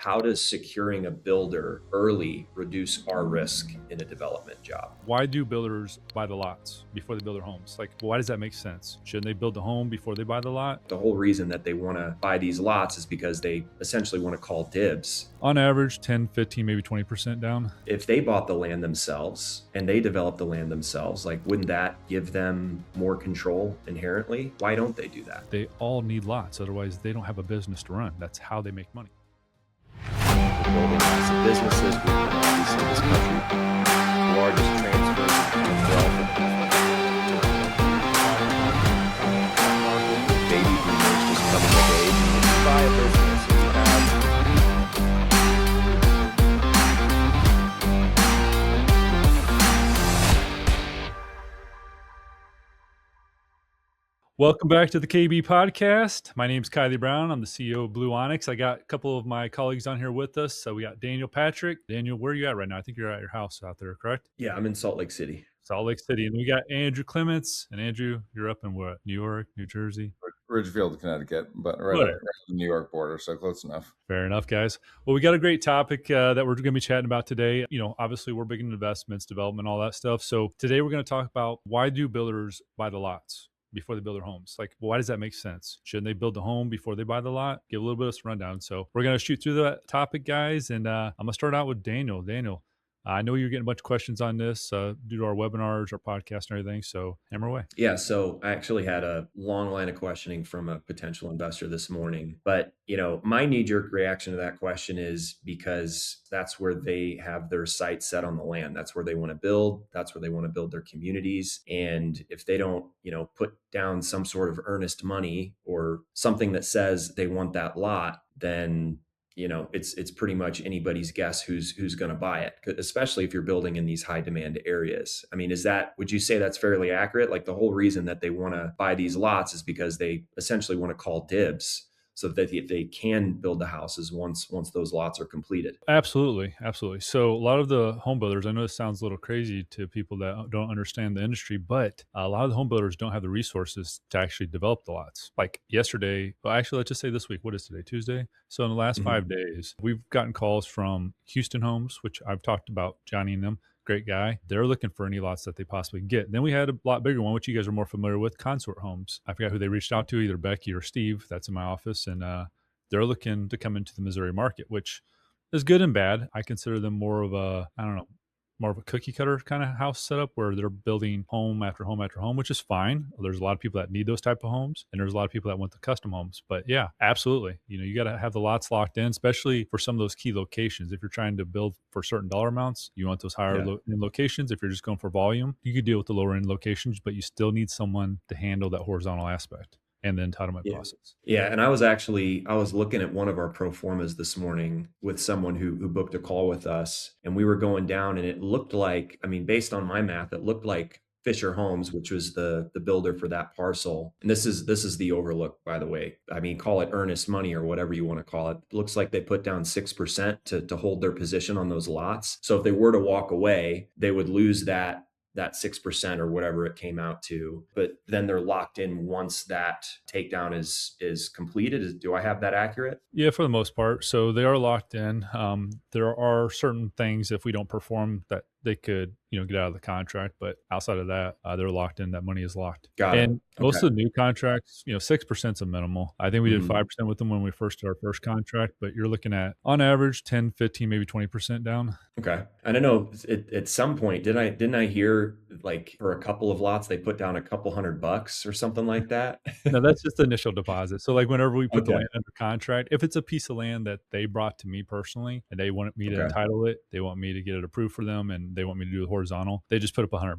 How does securing a builder early reduce our risk in a development job? Why do builders buy the lots before they build their homes? Like, why does that make sense? Shouldn't they build the home before they buy the lot? The whole reason that they want to buy these lots is because they essentially want to call dibs. On average, 10, 15, maybe 20% down. If they bought the land themselves and they developed the land themselves, like, wouldn't that give them more control inherently? Why don't they do that? They all need lots. Otherwise, they don't have a business to run. That's how they make money. We're building lots of businesses. We've been obviously this country largest transfers of wealth. Baby boomers just coming of age and you buy a business and you have Welcome back to the KB podcast. My name's Kylie Brown. I'm the CEO of Blue Onyx. I got a couple of my colleagues on here with us. So we got Daniel Patrick. Daniel, where are you at right now? I think you're at your house out there, correct? Yeah, I'm in Salt Lake City. Salt Lake City. And we got Andrew Clements. And Andrew, you're up in what? New York, New Jersey? Ridgefield, Connecticut, but right at the New York border, so close enough. Fair enough, guys. Well, we got a great topic that we're going to be chatting about today. You know, obviously we're big in investments, development, all that stuff. So today we're going to talk about why do builders buy the lots before they build their homes? Like, why does that make sense? Shouldn't they build the home before they buy the lot? Give a little bit of a rundown. So we're going to shoot through that topic, guys. And I'm going to start out with Daniel. Daniel, I know you're getting a bunch of questions on this due to our webinars, our podcast, and everything. So hammer away. Yeah. So I actually had a long line of questioning from a potential investor this morning. But, you know, my knee-jerk reaction to that question is because that's where they have their sights set on the land. That's where they want to build. That's where they want to build their communities. And if they don't, you know, put down some sort of earnest money or something that says they want that lot, then you know, it's pretty much anybody's guess who's going to buy it, especially if you're building in these high demand areas. I mean, would you say that's fairly accurate? Like the whole reason that they want to buy these lots is because they essentially want to call dibs so that they can build the houses once those lots are completed. Absolutely. Absolutely. So a lot of the home builders, I know this sounds a little crazy to people that don't understand the industry, but a lot of the home builders don't have the resources to actually develop the lots. Like yesterday, well, actually, let's just say this week, what is today? Tuesday. So in the last 5 days, we've gotten calls from Houston Homes, which I've talked about Johnny and them. Great guy. They're looking for any lots that they possibly can get. Then we had a lot bigger one, which you guys are more familiar with, Consort Homes. I forgot who they reached out to, either Becky or Steve. That's in my office. And they're looking to come into the Missouri market, which is good and bad. I consider them more of more of a cookie cutter kind of house setup where they're building home after home after home, which is fine. There's a lot of people that need those type of homes, and there's a lot of people that want the custom homes. But yeah, absolutely. You know, you got to have the lots locked in, especially for some of those key locations. If you're trying to build for certain dollar amounts, you want those higher end locations. If you're just going for volume, you could deal with the lower end locations, but you still need someone to handle that horizontal aspect and the entitlement process. Yeah. And I was looking at one of our pro formas this morning with someone who booked a call with us, and we were going down, and it looked like, I mean, based on my math, it looked like Fisher Homes, which was the builder for that parcel. And this is the overlook, by the way. I mean, call it earnest money or whatever you want to call it. It looks like they put down 6% to hold their position on those lots. So if they were to walk away, they would lose that 6% or whatever it came out to, but then they're locked in once that takedown is completed. Do I have that accurate? Yeah, for the most part. So they are locked in. There are certain things, if we don't perform, that they could, get out of the contract. But outside of that, they're locked in. That money is locked. Got it. And most of the new contracts, 6% is a minimal. I think we did 5% with them when we first did our first contract, but you're looking at on average 10, 15, maybe 20% down. Okay. And I know at some point, didn't I hear like for a couple of lots, they put down a couple $100 or something like that? No, that's just the initial deposit. So like whenever we put the land under contract, if it's a piece of land that they brought to me personally and they wanted me to entitle it, they want me to get it approved for them, and they want me to do the horizontal, they just put up $100.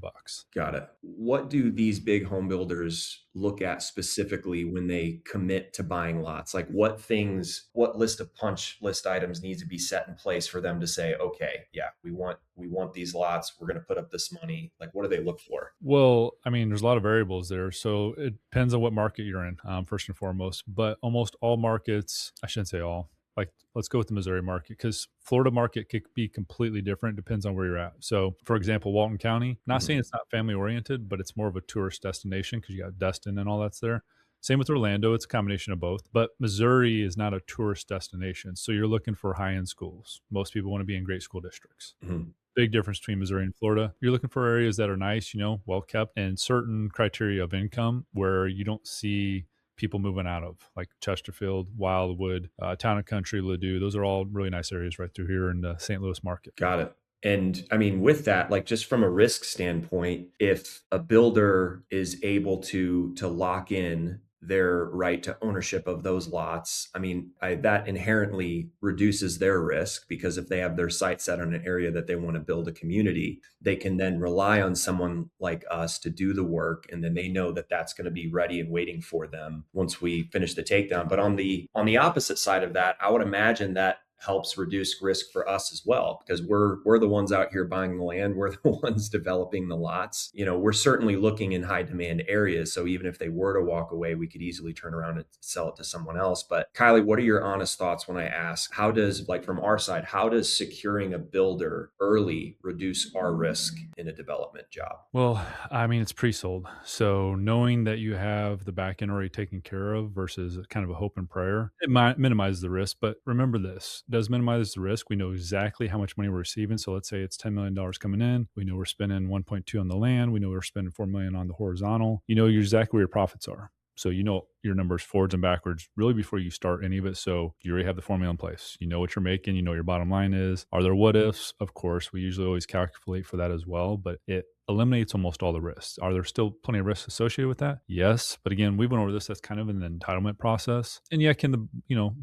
Got it. What do these big home builders look at specifically when they commit to buying lots? Like what list of punch list items needs to be set in place for them to say, okay, yeah, we want these lots. We're going to put up this money. Like, what do they look for? Well, I mean, there's a lot of variables there. So it depends on what market you're in, first and foremost, but almost all markets, I shouldn't say all, like let's go with the Missouri market, because Florida market could be completely different. Depends on where you're at. So for example, Walton County, not saying it's not family oriented, but it's more of a tourist destination because you got Destin and all that's there. Same with Orlando, it's a combination of both. But Missouri is not a tourist destination. So you're looking for high end schools. Most people want to be in great school districts. Mhm. Big difference between Missouri and Florida. You're looking for areas that are nice, well kept, and certain criteria of income where you don't see people moving out of, like Chesterfield, Wildwood, Town and Country, Ladue. Those are all really nice areas right through here in the St. Louis market. Got it. And I mean, with that, like just from a risk standpoint, if a builder is able to lock in their right to ownership of those lots, I mean, that inherently reduces their risk because if they have their sight set on an area that they want to build a community, they can then rely on someone like us to do the work, and then they know that that's going to be ready and waiting for them once we finish the takedown. But on the opposite side of that, I would imagine that helps reduce risk for us as well because we're the ones out here buying the land, we're the ones developing the lots. We're certainly looking in high demand areas, so even if they were to walk away, we could easily turn around and sell it to someone else. But Kylie, what are your honest thoughts when I ask, how does, like, from our side, how does securing a builder early reduce our risk in a development job? Well, I mean, it's pre-sold. So knowing that you have the back end already taken care of versus kind of a hope and prayer, it might minimize the risk. But remember this, it does minimize the risk. We know exactly how much money we're receiving. So let's say it's $10 million coming in. We know we're spending 1.2 on the land. We know we're spending 4 million on the horizontal. You know exactly where your profits are. So you know your numbers forwards and backwards really before you start any of it. So you already have the formula in place. You know what you're making. You know what your bottom line is. Are there what ifs? Of course, we usually always calculate for that as well, but it eliminates almost all the risks. Are there still plenty of risks associated with that? Yes. But again, we went over this. That's kind of an entitlement process. And yeah, can the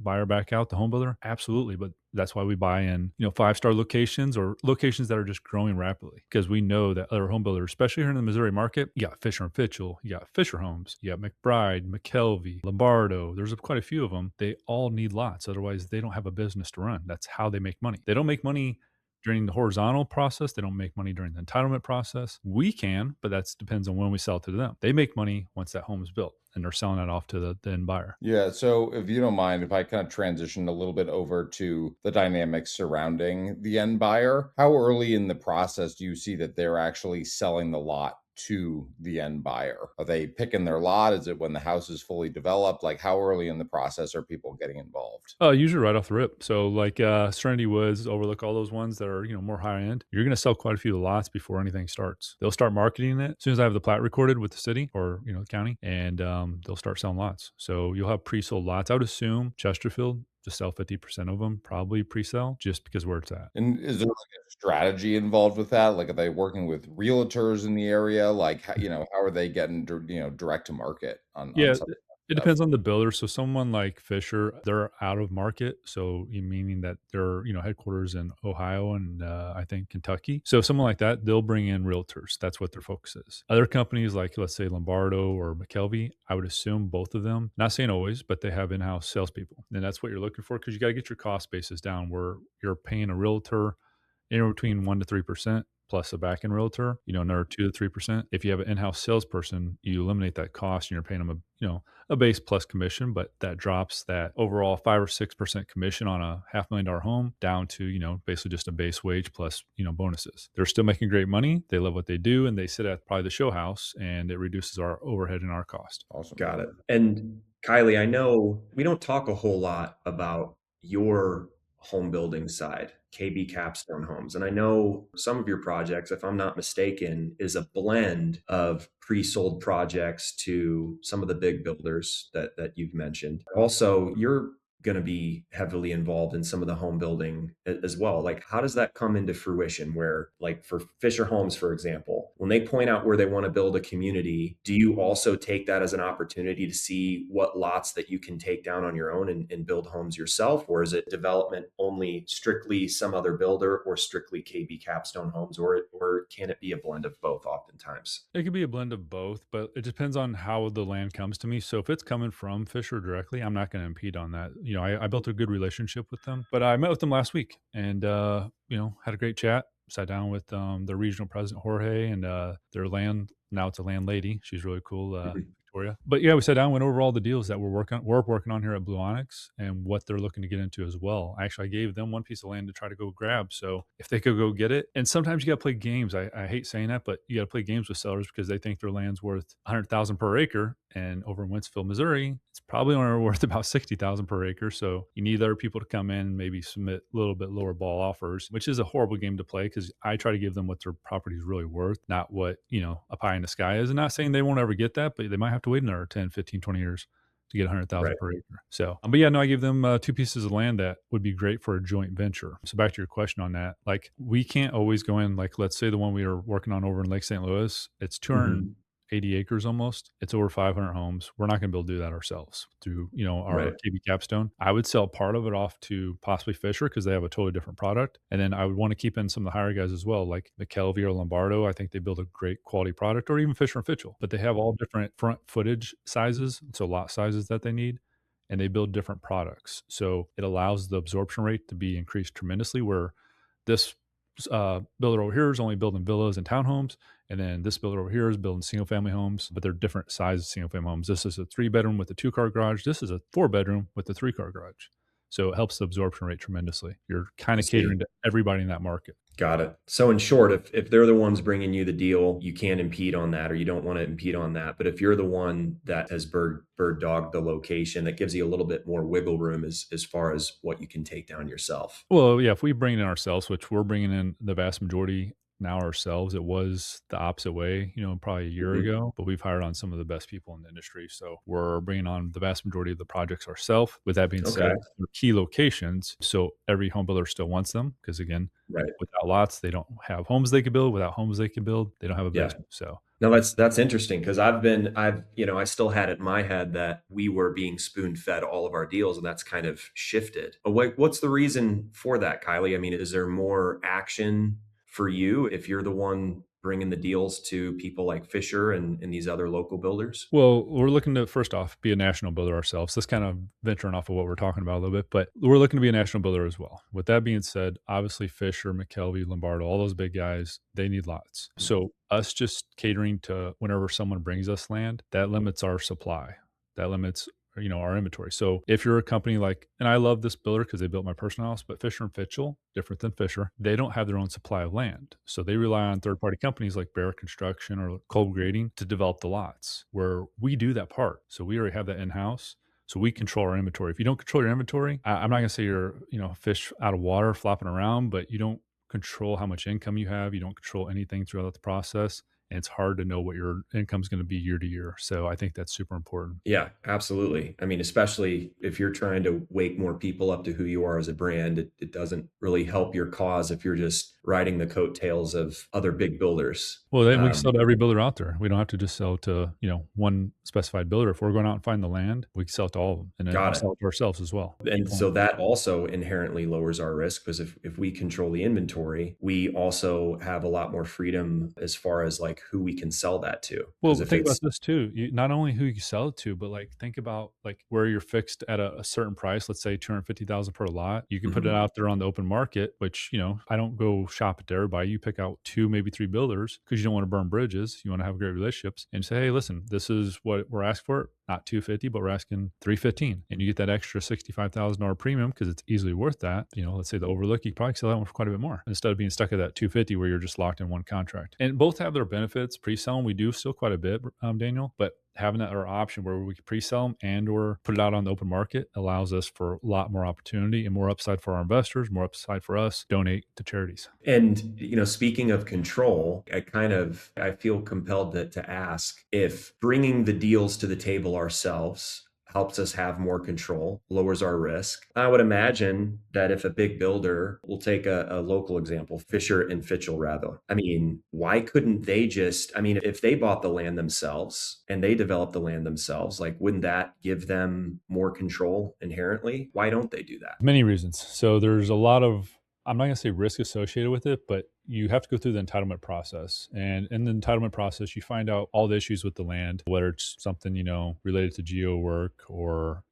buyer back out the home builder? Absolutely. But that's why we buy in, 5-star locations or locations that are just growing rapidly because we know that other home builders, especially here in the Missouri market, you got Fisher and Fitchell, you got Fisher Homes, you got McBride, McKelvey, Lombardo. There's quite a few of them. They all need lots. Otherwise, they don't have a business to run. That's how they make money. They don't make money during the horizontal process. They don't make money during the entitlement process. We can, but that depends on when we sell to them. They make money once that home is built and they're selling it off to the end buyer. Yeah. So if you don't mind, if I kind of transition a little bit over to the dynamics surrounding the end buyer, how early in the process do you see that they're actually selling the lot to the end buyer? Are they picking their lot? Is it when the house is fully developed? Like how early in the process are people getting involved? Usually right off the rip. So like Serenity Woods, Overlook, all those ones that are, more high end, you're going to sell quite a few lots before anything starts. They'll start marketing it as soon as I have the plat recorded with the city or, the county, and they'll start selling lots. So you'll have pre-sold lots. I would assume Chesterfield, to sell 50% of them, probably pre-sell, just because where it's at. And is there like a strategy involved with that? Like, are they working with realtors in the area? Like, how are they getting, direct to market on Yeah, some of it that stuff? depends on the builder. So someone like Fisher, they're out of market. So meaning that they're, headquarters in Ohio and I think Kentucky. So someone like that, they'll bring in realtors. That's what their focus is. Other companies like let's say Lombardo or McKelvey, I would assume both of them, not saying always, but they have in-house salespeople. And that's what you're looking for because you got to get your cost basis down where you're paying a realtor anywhere between 1 to 3% plus a back end realtor, another 2 to 3%. If you have an in-house salesperson, you eliminate that cost and you're paying them a base plus commission, but that drops that overall 5 or 6% commission on a $500,000 home down to, basically just a base wage plus, bonuses. They're still making great money. They love what they do and they sit at probably the show house and it reduces our overhead and our cost. Awesome. Got it. And Kylie, I know we don't talk a whole lot about your home building side, KB Capstone Homes. And I know some of your projects, if I'm not mistaken, is a blend of pre-sold projects to some of the big builders that you've mentioned. Also, you're going to be heavily involved in some of the home building as well. Like, how does that come into fruition? Where, like, for Fisher Homes, for example, when they point out where they want to build a community, do you also take that as an opportunity to see what lots that you can take down on your own and build homes yourself? Or is it development only strictly some other builder or strictly KB Capstone Homes? Or can it be a blend of both oftentimes? It could be a blend of both, but it depends on how the land comes to me. So if it's coming from Fisher directly, I'm not going to impede on that. I built a good relationship with them, but I met with them last week and, had a great chat. Sat down with their regional president, Jorge, and their land. Now it's a landlady. She's really cool. Victoria. But yeah, we sat down, went over all the deals that we're working on here at Blue Onyx and what they're looking to get into as well. Actually, I gave them one piece of land to try to go grab. So if they could go get it, and sometimes you got to play games. I hate saying that, but you got to play games with sellers because they think their land's worth 100,000 per acre, and over in Wentzville, Missouri, it's probably only worth about 60,000 per acre. So you need other people to come in and maybe submit a little bit lower ball offers, which is a horrible game to play because I try to give them what their property is really worth, not what, a pie in the sky is. And not saying they won't ever get that, but they might have to wait another 10, 15, 20 years to get 100,000 Right. per acre. So, but yeah, no, I gave them two pieces of land that would be great for a joint venture. So back to your question on that, like we can't always go in, like let's say the one we are working on over in Lake St. Louis, it's 280 acres almost. It's over 500 homes. We're not going to be able to do that ourselves through, our Right. KB Capstone. I would sell part of it off to possibly Fisher because they have a totally different product. And then I would want to keep in some of the higher guys as well, like McKelvey or Lombardo. I think they build a great quality product, or even Fisher and Fitchell, but they have all different front footage sizes. So lot sizes that they need, and they build different products. So it allows the absorption rate to be increased tremendously where this builder over here is only building villas and townhomes. And then this builder over here is building single family homes, but they're different sizes single family homes. This is a 3-bedroom with a 2-car garage. This is a 4-bedroom with a 3-car garage. So it helps the absorption rate tremendously. You're kind I of see. catering to everybody in that market. Got it. So in short, if they're the ones bringing you the deal, you can't impede on that, or you don't want to impede on that. But if you're the one that has bird dogged the location, that gives you a little bit more wiggle room as far as what you can take down yourself. Well, yeah, if we bring it in ourselves, which we're bringing in the vast majority now ourselves, it was the opposite way, probably a year Mhm. ago, but we've hired on some of the best people in the industry. So we're bringing on the vast majority of the projects ourselves. With that being Okay. said, they're key locations. So every home builder still wants them because, again, Right. without lots, they don't have homes they can build. Without homes they can build, they don't have a Yeah. business. So No, that's interesting because I still had it in my head that we were being spoon fed all of our deals, and that's kind of shifted. But what's the reason for that, Kylie? I mean, is there more action for you if you're the one bringing the deals to people like Fisher and these other local builders? well, we're looking to first off be a national builder ourselves. That's kind of venturing off of what we're talking about a little bit, but we're looking to be a national builder as well. With that being said, obviously Fisher, McKelvey, Lombardo, all those big guys, they need lots. So us just catering to whenever someone brings us land, that limits our supply. That limits our inventory. So if you're a company like, and I love this builder because they built my personal house, but Fisher and Fitchell, different than Fisher, they don't have their own supply of land. So they rely on third party companies like Barrett Construction or Cold Grading to develop the lots where we do that part. So we already have that in house. So we control our inventory. If you don't control your inventory, I'm not going to say you're, fish out of water flopping around, but you don't control how much income you have. You don't control anything throughout the process. And it's hard to know what your income is going to be year to year. So I think that's super important. Yeah, absolutely. I mean, especially if you're trying to wake more people up to who you are as a brand, it doesn't really help your cause if you're just riding the coattails of other big builders. Well, then we can sell to every builder out there. We don't have to just sell to, one specified builder. If we're going out and find the land, we can sell it to all of them and then Got it. sell it to ourselves as well. And so that also inherently lowers our risk because if we control the inventory, we also have a lot more freedom as far as like who we can sell that to. Well, Because if think about it's this too. Not only who you sell it to, but like think about like where you're fixed at a certain price. Let's say 250,000 per lot. You can put it Mhm. out there on the open market, which I don't go shop at everybody. You pick out 2, maybe 3 builders because you don't want to burn bridges. You want to have great relationships and say, hey, listen, this is what we're asking for. Not 250, but we're asking 315, and you get that extra $65,000 premium because it's easily worth that. Let's say the Overlook, you probably sell that one for quite a bit more instead of being stuck at that 250 where you're just locked in one contract. And both have their benefits. Pre-selling, we do still quite a bit, Daniel, but having that our option where we can pre-sell them and or put it out on the open market allows us for a lot more opportunity and more upside for our investors, more upside for us, donate to charities. And speaking of control, I feel compelled to ask if bringing the deals to the table ourselves helps us have more control, lowers our risk. I would imagine that if a big builder, we'll take a local example, Fisher and Fitchell rather. I mean, why couldn't they if they bought the land themselves and they developed the land themselves, like wouldn't that give them more control inherently? Why don't they do that? Many reasons. So there's a lot of, I'm not going to say risk associated with it, but you have to go through the entitlement process. And in the entitlement process, you find out all the issues with the land, whether it's something, related to geo work or,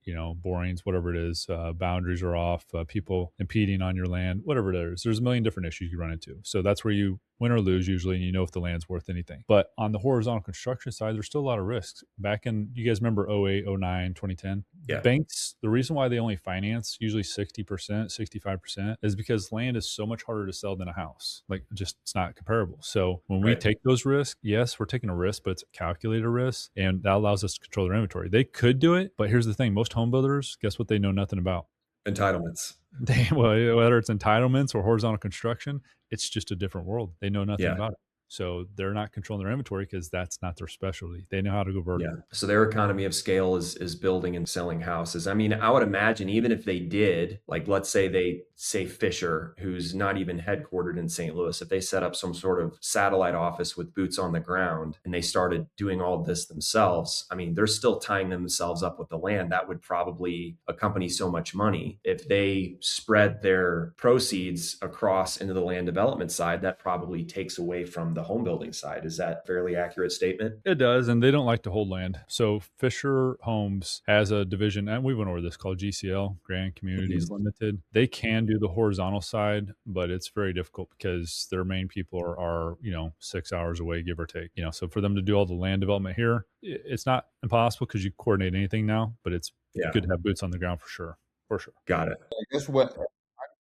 borings, whatever it is, boundaries are off, people impeding on your land, whatever it is. There's a million different issues you run into. So that's where you win or lose usually, and you know if the land's worth anything. But on the horizontal construction side, there's still a lot of risks. Back in, you guys remember 08, 09, 2010? Yeah. Banks, the reason why they only finance usually 60%, 65% is because land is so much harder to sell than a house. Like, just it's not comparable. So when we Right. take those risks, yes, we're taking a risk, but it's a calculated risk, and that allows us to control their inventory. They could do it, but here's the thing: most home builders, guess what? They know nothing about. Entitlements. Well, whether it's entitlements or horizontal construction, it's just a different world. They know nothing Yeah. about it. So they're not controlling their inventory because that's not their specialty. They know how to go vertical. Yeah. So their economy of scale is building and selling houses. I mean, I would imagine even if they did, like let's say they say Fisher, who's not even headquartered in St. Louis, if they set up some sort of satellite office with boots on the ground and they started doing all this themselves, I mean, they're still tying themselves up with the land. That would probably accompany so much money. If they spread their proceeds across into the land development side, that probably takes away from the home building side. Is that a fairly accurate statement? It does, and they don't like to hold land. So Fisher Homes has a division, and we went over this, called GCL, Grand Communities Limited. They can do the horizontal side, but it's very difficult because their main people are 6 hours away, give or take. So for them to do all the land development here, it's not impossible because you coordinate anything now, but it's Yeah. good to have boots on the ground for sure. For sure. Got it. I guess what I'm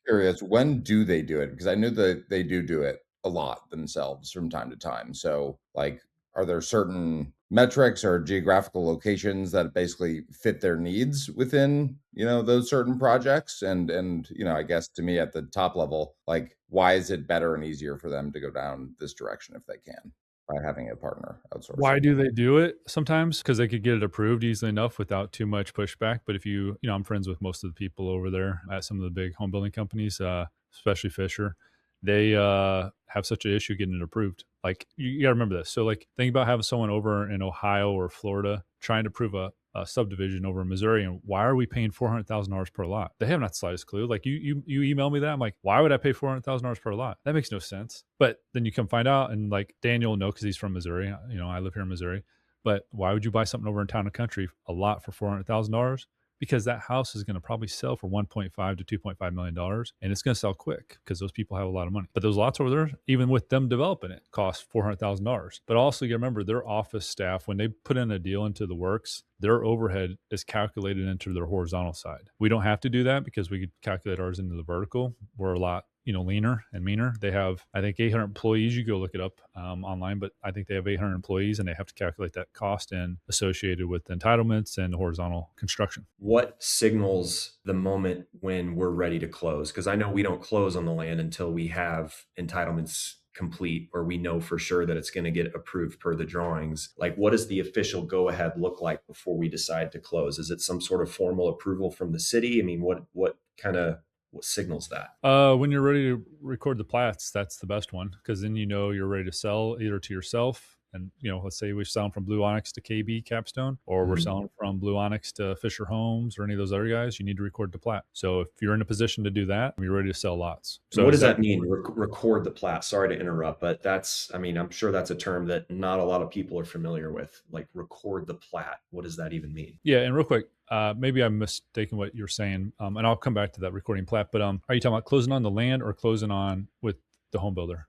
curious, when do they do it? Because I know that they do it a lot themselves from time to time. So, like, are there certain metrics or geographical locations that basically fit their needs within, those certain projects? And I guess to me at the top level, like, why is it better and easier for them to go down this direction if they can by having a partner outsource Why it? do they do it? Sometimes because they could get it approved easily enough without too much pushback. But if I'm friends with most of the people over there at some of the big home building companies, especially Fisher. They have such an issue getting it approved. Like, you got to remember this. So, like, think about having someone over in Ohio or Florida trying to approve a subdivision over in Missouri, and why are we paying $400,000 per lot? They have not the slightest clue. Like, you email me that, I'm like, why would I pay $400,000 per lot? That makes no sense. But then you come find out, and like Daniel will know because he's from Missouri. I live here in Missouri. But why would you buy something over in town and country, a lot for $400,000? Because that house is going to probably sell for $1.5 to $2.5 million, and it's going to sell quick because those people have a lot of money. But those lots over there, even with them developing it, cost $400,000. But also, you remember, their office staff, when they put in a deal into the works, their overhead is calculated into their horizontal side. We don't have to do that because we could calculate ours into the vertical. We're a lot leaner and meaner. They have, I think, 800 employees. You go look it up online, but I think they have 800 employees, and they have to calculate that cost in associated with entitlements and horizontal construction. What signals the moment when we're ready to close? Because I know we don't close on the land until we have entitlements complete, or we know for sure that it's going to get approved per the drawings. Like, what does the official go ahead look like before we decide to close? Is it some sort of formal approval from the city? I mean, what signals that? When you're ready to record the plats, that's the best one, because then you're ready to sell either to yourself. And, let's say we're selling from Blue Onyx to KB Capstone, or we're selling from Blue Onyx to Fisher Homes or any of those other guys, you need to record the plat. So if you're in a position to do that, you're ready to sell lots. So what does that mean? Record the plat? Sorry to interrupt, but I'm sure that's a term that not a lot of people are familiar with. Like, record the plat. What does that even mean? Yeah. And real quick, maybe I'm mistaken what you're saying. And I'll come back to that recording plat, but are you talking about closing on the land or closing on with the home builder?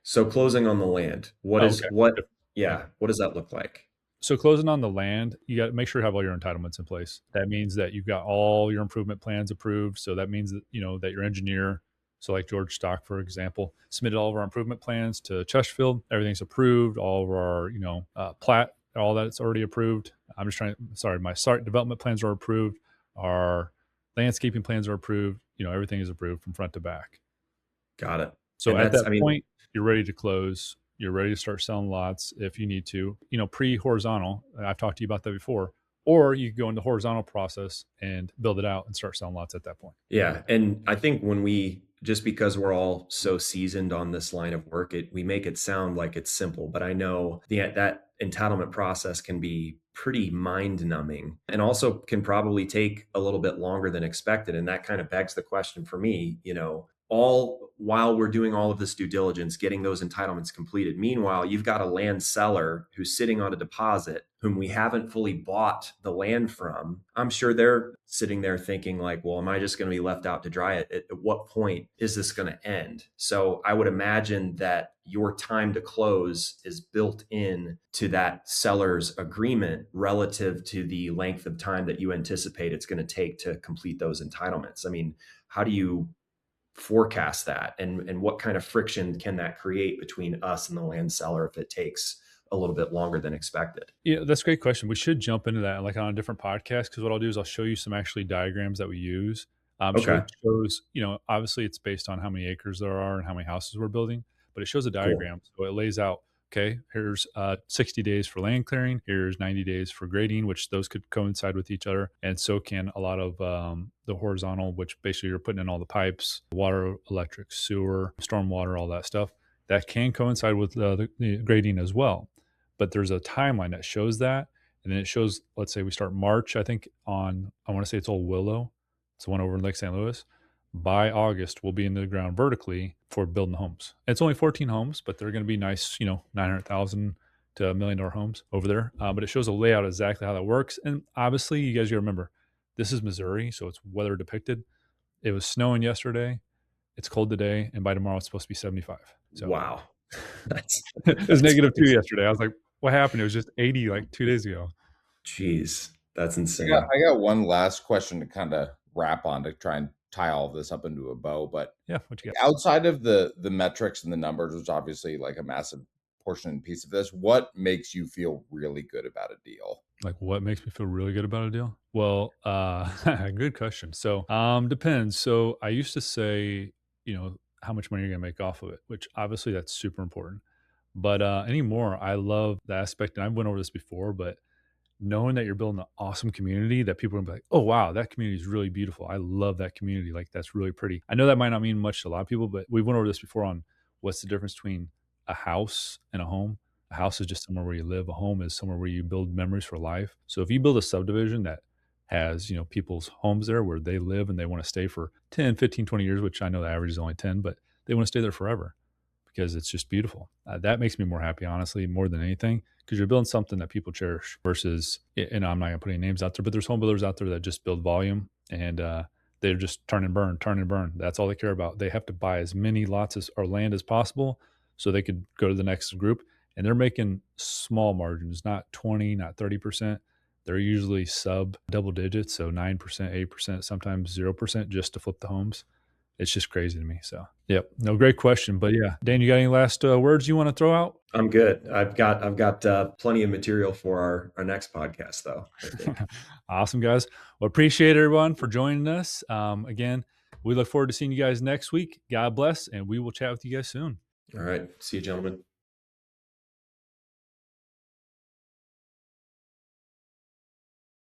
So closing on the land. What does that look like? So closing on the land, you got to make sure you have all your entitlements in place. That means that you've got all your improvement plans approved. So that means that, that your engineer, so like George Stock, for example, submitted all of our improvement plans to Chesterfield. Everything's approved. All of our, plat, all that's already approved. My site development plans are approved. Our landscaping plans are approved. Everything is approved from front to back. Got it. So at that point, you're ready to close. You're ready to start selling lots if you need to, pre-horizontal. I've talked to you about that before. Or you can go into the horizontal process and build it out and start selling lots at that point. Yeah. And I think just because we're all so seasoned on this line of work, we make it sound like it's simple, but I know that entitlement process can be pretty mind numbing and also can probably take a little bit longer than expected. And that kind of begs the question for me, all while we're doing all of this due diligence, getting those entitlements completed. Meanwhile, you've got a land seller who's sitting on a deposit whom we haven't fully bought the land from. I'm sure they're sitting there thinking like, well, am I just going to be left out to dry? At what point is this going to end? So I would imagine that your time to close is built in to that seller's agreement relative to the length of time that you anticipate it's going to take to complete those entitlements. I mean, how do you forecast that, and what kind of friction can that create between us and the land seller if it takes a little bit longer than expected? Yeah, that's a great question. We should jump into that like on a different podcast, because what I'll do is I'll show you some actually diagrams that we use. So Okay, it shows, obviously it's based on how many acres there are and how many houses we're building, but it shows a cool. diagram. So it lays out, okay, here's 60 days for land clearing, here's 90 days for grading, which those could coincide with each other. And so can a lot of the horizontal, which basically you're putting in all the pipes, water, electric, sewer, stormwater, all that stuff. That can coincide with the grading as well. But there's a timeline that shows that. And then it shows, let's say we start March, I think on, I want to say it's Old Willow. It's the one over in Lake St. Louis. By August, we'll be in the ground vertically for building homes. It's only 14 homes, but they're going to be nice, 900,000 to $1 million homes over there. But it shows a layout exactly how that works. And obviously, you guys got to remember, this is Missouri, so it's weather depicted. It was snowing yesterday. It's cold today, and by tomorrow, it's supposed to be 75. So Wow. it was That's -2 crazy. yesterday. I was like, what happened? It was just 80 like 2 days ago. Jeez, that's I got, insane. I got one last question to kind of wrap on to try and tie all of this up into a bow. But Yeah, what you got? outside of the metrics and the numbers, which obviously like a massive portion and piece of this, what makes you feel really good about a deal? Like, what makes me feel really good about a deal? Well, good question. So, depends. So I used to say, how much money you're gonna make off of it, which obviously that's super important. But anymore, I love the aspect, and I've went over this before, but knowing that you're building an awesome community that people are gonna be like, oh wow, that community is really beautiful. I love that community. Like that's really pretty. I know that might not mean much to a lot of people, but we went over this before on what's the difference between a house and a home. A house is just somewhere where you live. A home is somewhere where you build memories for life. So if you build a subdivision that has, people's homes there where they live and they want to stay for 10, 15, 20 years, which I know the average is only 10, but they want to stay there forever because it's just beautiful. That makes me more happy, honestly, more than anything, because you're building something that people cherish versus, and I'm not going to put any names out there, but there's home builders out there that just build volume and they're just turn and burn, turn and burn. That's all they care about. They have to buy as many lots or land as possible so they could go to the next group. And they're making small margins, not 20, not 30%. They're usually sub double digits, so 9%, 8%, sometimes 0% just to flip the homes. It's just crazy to me. So, yep, no, great question. But yeah, Dan, you got any last words you want to throw out? I'm good. I've got plenty of material for our next podcast, though, I think. Awesome, guys. Well, appreciate everyone for joining us. Again, we look forward to seeing you guys next week. God bless, and we will chat with you guys soon. All right. See you, gentlemen.